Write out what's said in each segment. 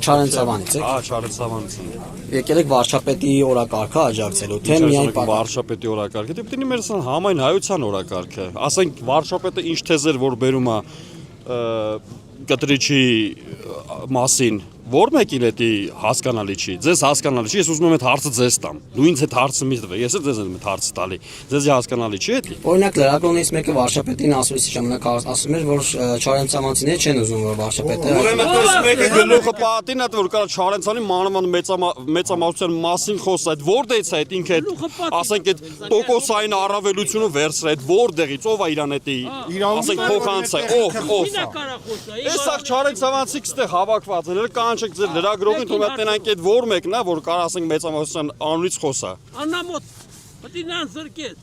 Չարենցավանից եք։ Չարենցավանից եմ։ Եկել եք վարչապետի օրակարգը աջակցելու, թե միայն վարչապետի օրակարգը, դե պիտի մեր համայն հայության օրակարգը։ Ասենք վարչապետը ինչ թեզեր որ բերում է կտրիչի մասին, որ մեկին էդի հասկանալի չի, ձեզ հասկանալի չի, ես ուզում եմ այդ հարցը ձեզ տամ, դու ինձ այդ հարցը մի տվեք, ես էլ ձեզ եմ այդ հարցը տալի, ձեզ հասկանալի չի էդի։ Օրինակ լրագրողներից մեկը վարչապետին ասվեցի ժամանակ ասում էր, որ Չարենցավանցիները չեն ուզում որ վարչապետը։ Ուրեմն դες մեկը գլուխը պատին է, որ կարա Չարենցանի մանավանդ մեծամասնության մասին խոսա, այդ որտեղից է այդ ինքը այդ ասենք այդ տոկոսային առավելությունը վերցրել, այդ որտեղից ով է իրան էդի, ասենք փոխանց է, ով։ Էսա Չարենցավանցի կստեղ հավաքված են, կանչեք ձեր լրագրողին, թող մտնենք այդ որ մեկն է, որ կարող ասենք մեծամասնության անունից խոսա։ Անամոտ, պետք է նրան զրկես։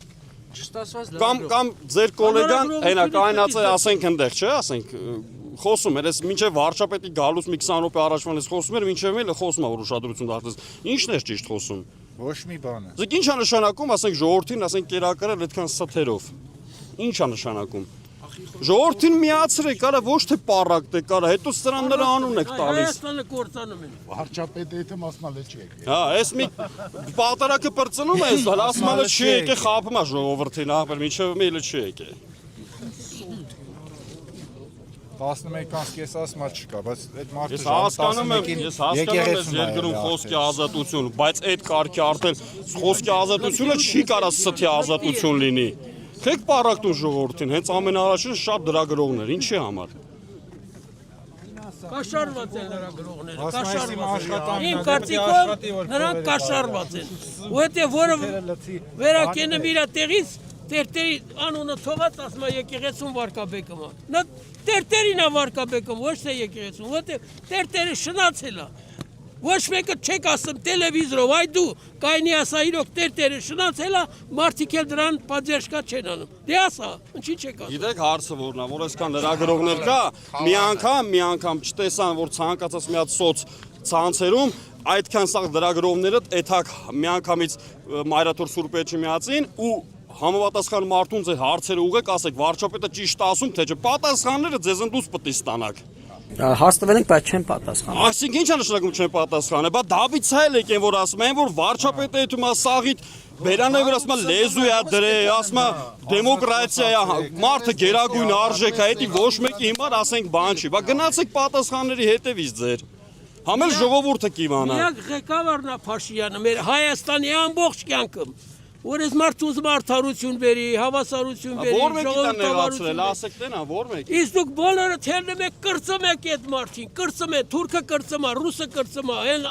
Կամ ձեր գոլեգան հենա կայնացել ասենք այնտեղ, չէ, ասենք խոսում էր, ես մինչև վարչապետի գալուց մի 20 րոպե առաջվան ես խոսում էր, մինչև էլ խոսում է որ ուշադրություն դարձած։ Ինչն է ճիշտ խոսում։ Ոչ մի բան է։ Իսկ ի՞նչ է նշանակում, ասենք ժողովրդին, ասենք կերակրել այդքան սթերով։ Ինչ է նշանակում։ Ժողովրդին միացրեք, կարա ոչ թե պարակտեք, կարա հետո սրան նրա անուն եք տալիս։ Հայաստանը կործանում են։ Վարչապետը եթե մասնալը չի եկել։ Հա, այս մի պատարակը բրծնում է, ասմալը չի եկել, խափում է ժողովրդին, ահա, մինչև մելը չի եկել։ 11-ից կես ասմա չկա, բայց այդ մարդը ես հասկանում եմ երկրում խոսքի ազատություն, բայց այդ կարգի արդեն խոսքի ազատությունը չի կարա սթի ազատություն լինի։ Քեք պարակտուն ժողովրդին, հենց ամենաառաջինը շատ դրագրողներ, ինչի համար։ Կաշառված են լրագրողները, կաշառված։ Իմ կարծիքով նրանք կաշառված են։ Որտեղ որը վերակենում իր տեղից տերտերի անունը թողած ասում է եկեղեցուն վարկաբեկում է։ Նա տերտերին է վարկաբեկում, ոչ թե եկեղեցուն, որտեղ տերտերը շնացել է։ Ոչ մեկը չեք ասում տելևիզորով, այ դու կայնի ասա իրոք տերտերը շնացել է, մարդիկ էլ դրան պատժեշկա չեն անում։ Դե ասա, ինչի չեք ասում։ Գիտեք հարցը որն է, որ այսքան լրագրողներ կա, մի անգամ չտեսան, որ ցանկացած մի հատ սոց ցանցերում այդքան սաղ լրագրողները այդակ միանգամից մայրաթոր սուրբեջի միացին ու համապատասխան մարդուն ձեր հարցերը ուղեք, ասեք վարչապետը ճիշտ ասում, թե չէ, պատասխանները ձեզ ընդուս պետք է ստանաք։ Հարց տվել ենք, բայց չեն պատասխանում։ Այսինքն ինչ է նշանակում չեն պատասխանել, բա Դավիթ Սայել եկեն որ ասում են, որ վարչապետը այդում է սաղիթ Բերանը որ ասում է լեզու է դրե, ասում է դեմոկրատիա է, մարդը գերագույն արժեք է, դա ոչ մեկի հիմար ասենք բան չի։ Բա գնացեք պատասխանների հետևից ձեր։ Համել ժողովուրդը կիմանա։ Միակ ղեկավարն է Փաշինյանը, մեր Հայաստանի ամբողջ կյանքը։ Որ ես մարդ ուզում արդարություն բերի, հավասարություն բերի, ժողովրդավարություն, ասեք տենա, որ մեկ։ Իսկ դուք բոլորը թերնում եք, կրծում եք այդ մարդին, կրծում եք, թուրքը կրծում է, ռուսը կրծում է, այն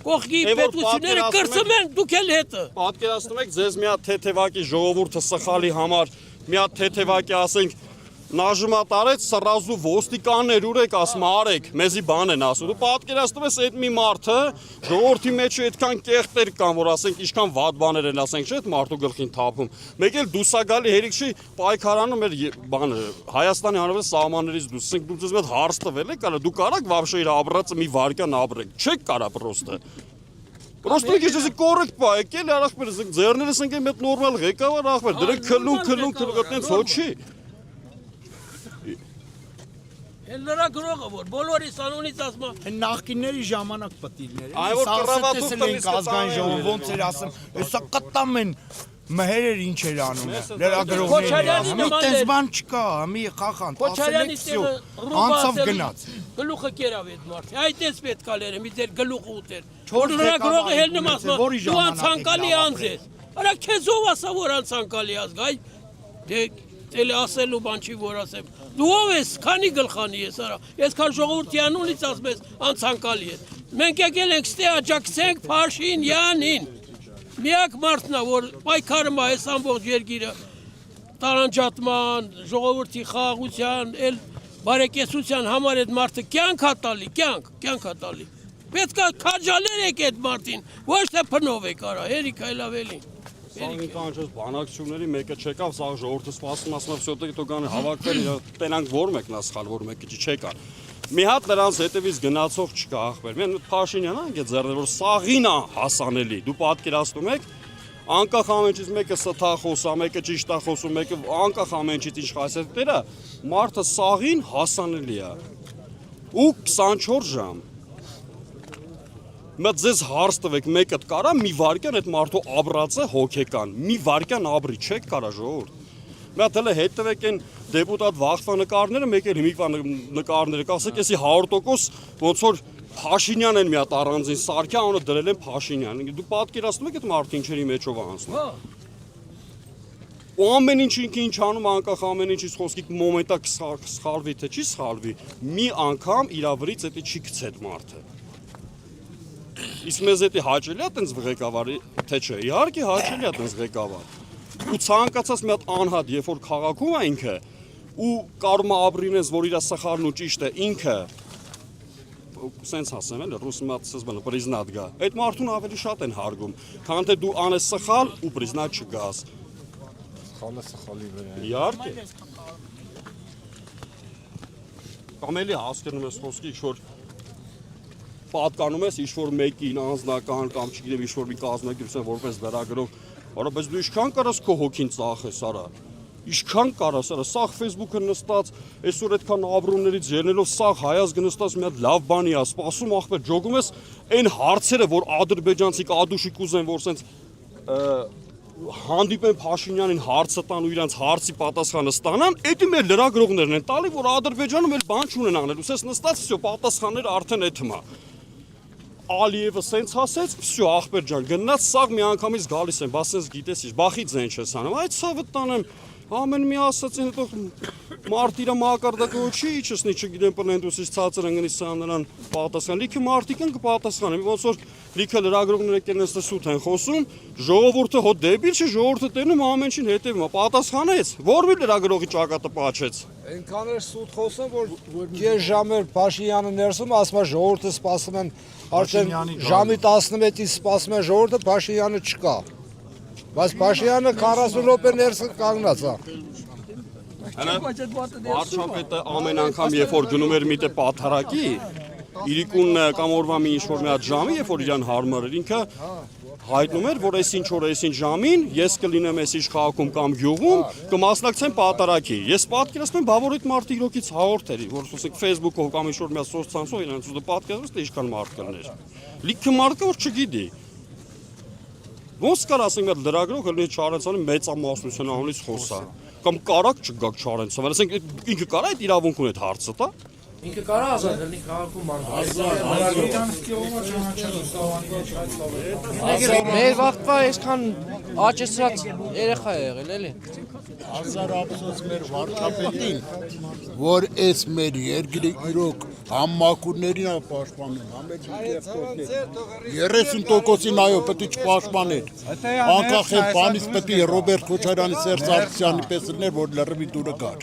կողքի պետությունները կրծում են, դուք էլ հետը։ Պատկերացնում եք, ձեզ մի հատ թեթևակի ժողովուրդը սխալի համար, մի հատ թեթևակի ասենք նաժմա տարեց սրազու ոստիկաններ ուրեք ասում արեք, մեզի բան են ասում։ Դու պատկերացնում ես այդ մի մարդը ժողովրդի մեջ այդքան կեղտեր կան, որ ասենք ինչքան վատ բաներ են, ասենք չէ, այդ մարդու գլխին թափում։ Մեկ էլ դուսագալի հերիք չի պայքարանում էր բանը Հայաստանի Հանրապետության սահմաններից դուրս։ Ասենք դու ձեզ հետ հարց տվել եք, կարա դու կարաք вообще իր աբրածը մի վարքյան ապրեք։ Չեք կարա պրոստը։ Պրոստը քիչ կորեկտ պա եկել արախմեր, ձեռներս ընկեն մեծ նորմալ ղեկավար ախմեր, դրեք քլուն այդտենց ոչ չի։ Լրագրողը որ բոլորիս անունից ասում է նախկինների ժամանակ պատիլներ։ Այ որ կռավատով տալիս ազգային ժողով ոնց էր ասում, հեսա կտամ են մհերեր ինչ էր անում լրագրողները։ Մի տես բան չկա, մի խախանդ, Քոչարյանի տեղը անցավ գնաց։ Գլուխը կերավ այդ մարդը։ Այդպես պետք է լերը, մի ձեր գլուխը ուտեր։ Որ լրագրողը հելնում ասում է դու անցանկալի անձ ես։ Արա քեզ ով ասա որ անցանկալի ազգ, այ դե էլ ասելու բան չի որ ասեմ։ Դու ով ես, քանի գլխանի ես, արա։ Այսքան ժողովրդի անունից ասում ես անցանկալի ես։ Մենք եկել ենք ստե աջակցենք Փաշինյանին։ Միակ մարդն է, որ պայքարում է այս ամբողջ երկիրը տարանջատման, ժողովրդի խաղաղության, էլ բարեկեցության համար այդ մարդը կյանք է տալի, կյանք է տալի։ Պետք է քաջալեր եք այդ մարդին, ոչ թե փնով եք արա, հերիք այլ ավելին։ Կանչես բանակցությունների մեկը չեկավ, սա ժողովուրդը սպասում ասում всё-таки то կան հավաքվել, տենանք որ մեկն է սխալ, որ մեկը չեկա։ Մի հատ նրանց հետևից գնացող չկա ախպեր։ Մեն Փաշինյանն անգե ձեռներ որ սաղին է հասանելի։ Դու պատկերացնում եք, անկախ ամենից մեկը ստա խոսա, մեկը ճիշտ է խոսում, մեկը անկախ ամենից ինչ խասետներ է, մարդը սաղին հասանելի է։ Ու 24 ժամ։ Մա ձեզ հարց տվեք, մեկը կարա մի վարքյան այդ մարդու աբրածը հոգեկան, մի վարքյան աբրի չեք կարա ժողովուրդ։ Մի հատ էլ հետևեք այն դեպուտատ Վախտվա նկարները, մեկ էլ Հիմիկվա նկարները, կասեք, էսի 100% ոնց որ Փաշինյան են մի հատ առանձին սարքի անունը դրել են Փաշինյան։ Դու պատկերացնում եք այդ մարդը ինչերի մեջով անցնում։ Ու ամեն ինչ ինքը ինչ անում, անկախ ամեն ինչից խոսքի մոմենտա սխալվի թե չի սխալվի, մի անգամ իր վրից էդի չի գցե այդ մարդը։ Իսկ մեզ էդի հաճելի է տենց ղեկավար, թե չէ, իհարկե հաճելի է տենց ղեկավար։ Ու ցանկացած մի հատ անհատ, երբ որ քաղաքում է ինքը, ու կարում է ապրինես, որ իր սխալն ու ճիշտը ինքը, սենց ասեմ էլ, ռուսի մատսես բանը, պրիզնատ գա։ Այդ մարդուն ավելի շատ են հարգում, քան թե դու անես սխալ ու պրիզնատ չգաս։ Սխալը սխալի վրա։ Իհարկե։ Կամ էլի հասկանում ես խոսքի, ինչ-որ պատկանում ես ինչ-որ մեկին անձնական կամ չգիտեմ ինչ-որ մի կազմակերպություն որպես լրագրող, արա բայց դու ինչքան կարաս քո հոգին ծախես, արա։ Ինչքան կարաս, արա, սաղ Facebook-ը նստած, այսօր այդքան ապրումներից ելնելով սաղ հայազգը նստած մի հատ լավ բանի է, սպասում ախպեր, ջոգում ես այն հարցերը, որ ադրբեջանցի կադուշի կուզեն, որ սենց հանդիպեն Փաշինյանին հարցը տան ու իրանց հարցի պատասխանը ստանան, էդի մեր լրագրողներն են տալի, որ Ադրբեջանում էլ բան չունեն անելու, սենց նստած վсё պատասխանները արդեն էթում է։ Ալիևը սենց ասեց, վсё ախպեր ջան, գնաց սաղ մի անգամից գալիս են, բա սենց գիտես ինչ, բախի ձեն չես անում, այդ ցավը տանեմ, ամեն մի ասացին, հետո մարտիրա մակարդակը չի իջեցնի, չգիտեմ պլենտուսից ցածր ընկնի սա նրան պատասխան, լիքը մարտիկ են կպատասխանեն, ոնց որ լիքը լրագրողներ եկել են սուտ են խոսում, ժողովուրդը հո դեբիլ չէ, ժողովուրդը տենում ամեն ինչին հետևում է, պատասխանեց, որ մի լրագրողի ճակատը պաչեց։ Այնքան էր սուտ խոսում, որ կես ժամ էր Փաշինյանը ներսում, ասում է ժողովուրդը սպասում են, արդեն ժամի 11-ից սպասում են ժողովուրդը, Փաշինյանը չկա։ Բայց Փաշինյանը 40 րոպե ներսը կանգնած է։ Վարչապետը ամեն անգամ երբ որ գնում էր միտը պաթարակի, իրիկուն կամ օրվա մի ինչ-որ մի հատ ժամի, երբ որ իրան հարմար էր, ինքը հայտնում էր, որ այսինչ օր այսինչ ժամին ես կլինեմ այսինչ քաղաքում կամ գյուղում, կմասնակցեմ պատարակի։ Ես պատկերացնում եմ, բա որ այդ մարդը իրոքից հաղորդ էր, որ ասենք Facebook-ով կամ ինչ-որ մի հատ սոցցանցով իրենց ու պատկերացնում թե ինչքան մարդ կլներ։ Լիքը մարդ կա որ չգիտի։ Ոնց կար ասենք մի լրագրող ելնի Չարենցյանի մեծամասնության անունից խոսա, կամ կարակ չգաք Չարենցյանը, ասենք ինքը կարա այդ իրավունք ունի այդ հարցը տա։ Ինքը կարա ազատ լինի քաղաքում անկա։ Մեր վաղտվա այսքան աճեցրած երեխա է եղել, էլի։ Հազար ափսոս մեր վարչապետին, որ այս մեր երկրի իրոք համակուրներին է պաշտպանում, համեցույցերին 30%-ին այո պետք է չպաշտպաներ։ Անկախ է բանից պետք է Ռոբերտ Քոչարյանի, Սերժ Սարգսյանի պես լիներ, որ լրիվ դուրը գար։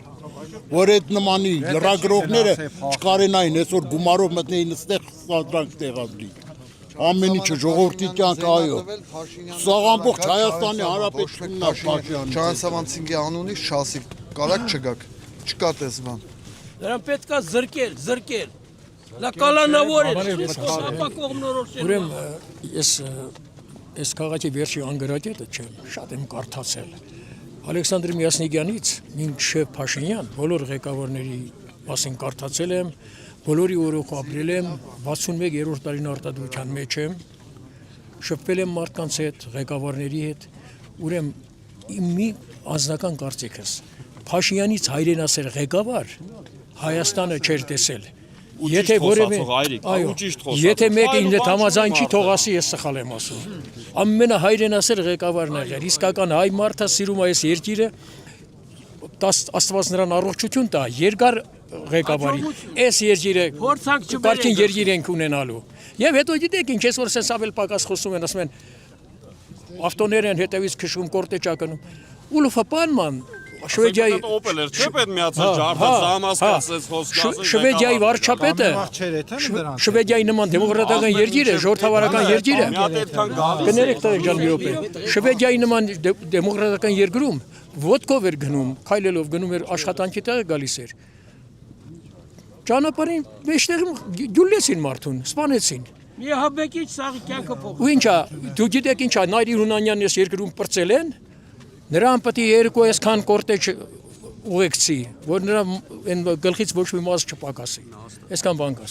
Որ այդ նմանի լրագրողները չկարենային այսօր գումարով մտնեին այստեղ սադրանք տեղադրի։ Ամեն ինչը ժողովրդի կյանք այո։ Սա ամբողջ Հայաստանի Հանրապետությունն է Փաշինյանը։ Չանցամանցինգի անունի շասի կարակ չգաք։ Չկա տես բան։ Նրան պետք է զրկել։ Լա կալանավոր է, ապակող նորոշել։ Ուրեմն ես քաղաքի վերջի անգրագետը չեմ, շատ եմ կարդացել։ Ալեքսանդր Միասնիկյանից մինչև Փաշինյան բոլոր ղեկավարների մասին կարդացել եմ, բոլորի օրոք ապրել եմ, 61-րդ տարին արտադրության մեջ եմ, շփվել եմ մարդկանց հետ, ղեկավարների հետ, ուրեմն մի անձնական կարծիքս, Փաշինյանից հայրենասեր ղեկավար Հայաստանը չէր տեսել։ Եթե որևէ եթե մեկը ինձ համաձայն չի թող ասի ես սխալ եմ ասում։ Ամենահայրենասեր ղեկավարն է եղել, իսկական հայ մարդը սիրում է այս երկիրը, Աստված նրան առողջություն տա, երկար ղեկավարի։ Այս երկիրը կարգին երկիր ենք ունենալու։ Եվ հետո գիտեք ինչ, այսօր sense ավել պակաս խոսում են, ասում են ավտոներ են հետևից քշում, կորտեճ ակնում։ Ուլուֆը պանման Շվեդիայի օպելեր չէ՞ պետք միացած ջարդած զամասկացած խոսքասը Շվեդիայի վարչապետը Շվեդիայի նման դեմոկրատական երկիր է, ժողովրդավարական երկիր է։ Կներեք տղեկ ջան մի րոպե։ Շվեդիայի նման դեմոկրատական երկրում ոդկով էր գնում, քայլելով գնում էր աշխատանքի տեղը գալիս էր։ Ճանապարհին մեջտեղում գյուլեցին մարդուն, սպանեցին։ Մի հաբեկիչ սաղի կյանքը փոխ։ Ու ինչա, դու գիտեք ինչա, Նայիրի Հունանյանն էս երկրում պրծել են։ Նրան պետք է երկու այսքան կորտեջ ուղեկցի, որ նրա գլխից ոչ մի մաս չպակասի։ Այսքան բան կասի։